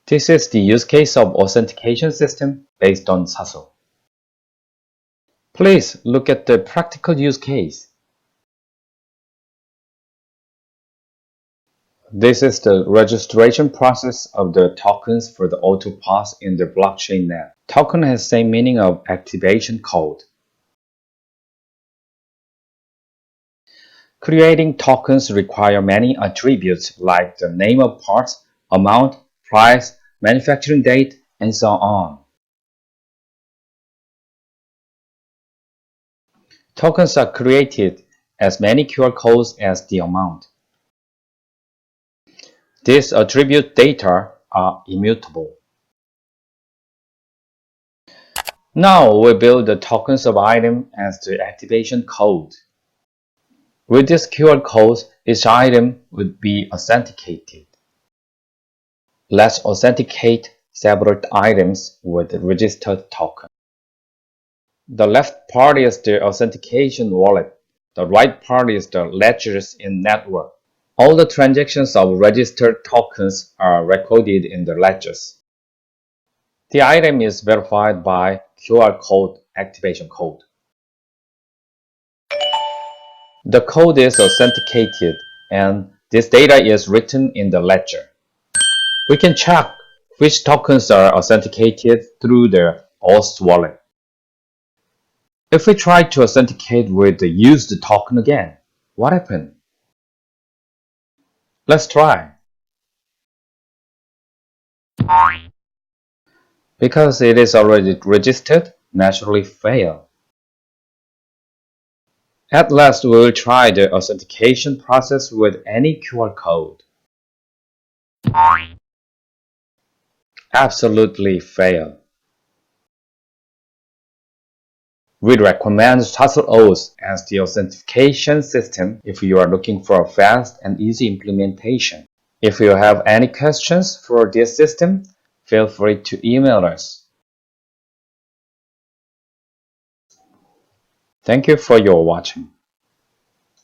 This is the use case of authentication system based on SASEUL. Please look at the practical use case. This is the registration process of the tokens for the auto pass in the blockchain net. Token has same meaning of activation code. Creating tokens require many attributes like the name of parts, amount, price, manufacturing date, and so on. Tokens are created as many QR codes as the amount. These attribute data are immutable. Now we build the tokens of item as the activation code. With these QR codes, each item would be authenticated. Let's authenticate several items with registered token. The left part is the authentication wallet. The right part is the ledgers in network. All the transactions of registered tokens are recorded in the ledgers. The item is verified by QR code activation code. The code is authenticated and this data is written in the ledger. We can check which tokens are authenticated through the Auth wallet. If we try to authenticate with the used token again, what happened? Let's try. Because it is already registered, naturally fail. At last, we will try the authentication process with any QR code. Absolutely fail. We recommend SASEUL as the authentication system if you are looking for a fast and easy implementation. If you have any questions for this system, feel free to email us. Thank you for your watching.